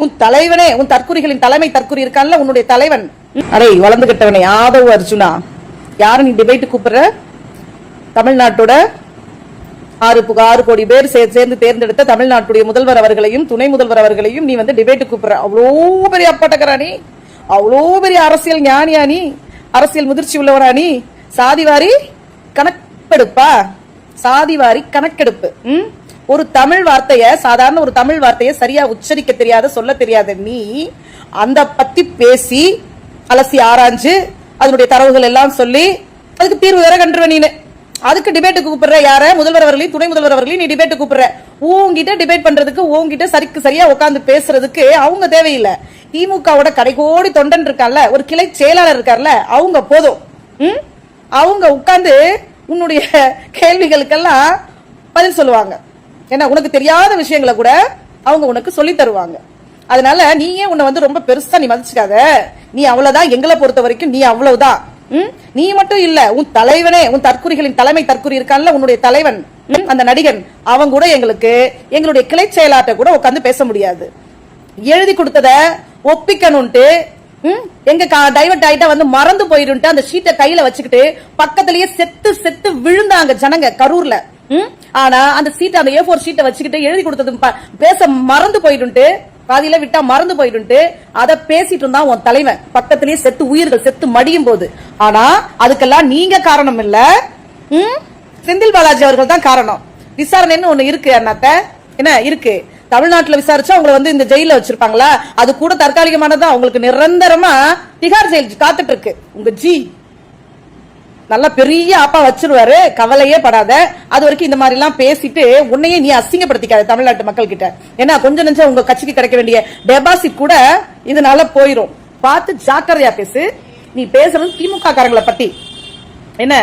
உன் தலைவனே, உன் தற்குறிகளின் தலைமை தற்குறி இருக்கான்ல உன்னுடைய தலைவன். அரை வளர்ந்து கட்டவனே ஆதவ் அர்ஜுனா, யாரு நீ டிபேட் கூப்பிடுற? தமிழ்நாட்டோட 6 கோடி பேர் சேர்ந்து தேர்ந்தெடுத்த தமிழ்நாட்டுடைய முதல்வர் அவர்களையும் துணை முதல்வர் அவர்களையும் நீ வந்து டிபேட் கூப்பிடுற. அவ்வளோ பெரிய அப்பாட்டக்கரா நீ, அவ்வளோ பெரிய அரசியல் ஞானியா நீ, அரசியல் முதிர்ச்சி உள்ளவரா நீ? சாதிவாரி கணக்கெடுப்பா, சாதிவாரி கணக்கெடுப்பு. ஒரு தமிழ் வார்த்தைய, சாதாரண ஒரு தமிழ் வார்த்தைய சரியா உச்சரிக்க தெரியாத, சொல்ல தெரியாத நீ அந்த பத்தி பேசி அலசி ஆராய்ஞ்சு அதனுடைய தரவுகள் எல்லாம் சொல்லி அதுக்கு தீர்வு வேற கண்டுருவ நீனு. அதுக்கு டிபேட் கூப்பிடுற யார? முதல்வர் அவர்களையும் துணை முதல்வர் அவர்களையும் நீ டிபேட் கூப்பிடுற. உங்ககிட்ட டிபேட் பண்றதுக்கு, உங்ககிட்ட சரியா உட்கார்ந்து பேசுறதுக்கு அவங்க தேவையில்லை. திமுகவோட கடைகோடி தொண்டன் இருக்கார்ல, ஒரு கிளை செயலாளர் இருக்கார்ல, அவங்க போதும். அவங்க உட்கார்ந்து உன்னுடைய கேள்விகளுக்கெல்லாம் பதில் சொல்லுவாங்க. ஏன்னா உனக்கு தெரியாத விஷயங்களை கூட அவங்க உனக்கு சொல்லி தருவாங்க. அதனால நீயே உன்னை வந்து ரொம்ப பெருசா நீ மதிச்சுக்காத. நீ அவ்வளவுதான், எங்களை பொறுத்த வரைக்கும் நீ அவ்வளவுதான். நீ மட்டும் இல்ல, உன் தலைவனே, உன் தற்குறிகளின் தலைமை தற்குறி இருக்கான்ல உன்னுடைய தலைவன், அந்த நடிகன், அவன் கூட எங்களுடைய கிளை செயலாட்ட கூட உட்காந்து பேச முடியாது. எழுதி கொடுத்தத ஒப்பிக்கணும்ட்டு எங்க டைவர்ட் ஆயிட்டா வந்து மறந்து போயிட்டு அந்த ஷீட்டை கையில வச்சுக்கிட்டு பக்கத்திலேயே செத்து விழுந்தாங்க ஜனங்க கரூர்ல. ஆனா அந்த சீட், அந்த A4 ஷீட்டை வச்சுக்கிட்டு எழுதி கொடுத்தது பேச மறந்து போயிட்டு, பாதியில விட்டா மறந்து போயிட்டு அத பேசிட்டு இருந்தா உன் தலைவன். பக்கத்திலேயே உயிர்கள் செத்து மடியும் போது. ஆனா அதுக்கெல்லாம் நீங்க காரணம் இல்ல, செந்தில் பாலாஜி அவர்கள் தான் காரணம். விசாரணைன்னு ஒண்ணு இருக்கு அண்ணாத்த, என்ன இருக்கு? தமிழ்நாட்டுல விசாரிச்சா உங்களை வந்து இந்த ஜெயில வச்சிருப்பாங்களா? அது கூட தற்காலிகமானதான். உங்களுக்கு நிரந்தரமா திகார் ஜெயில் காத்துட்டு இருக்கு. உங்க நல்லா பெரிய ஆப்பா வச்சிருவாரு, கவலையே படாத. அது வரைக்கும் இந்த மாதிரி எல்லாம் பேசிட்டு உன்னையே நீ அசிங்கப்படுத்திக்காத தமிழ்நாட்டு மக்கள் கிட்ட. ஏன்னா கொஞ்சம் நெஞ்சம் உங்க கட்சிக்கு கிடைக்க வேண்டிய டெபாசிட் கூட இதனால போயிரும். பார்த்து ஜாக்கிரதையா பேசு. நீ பேசுறது திமுக காரங்களை பத்தி என்ன?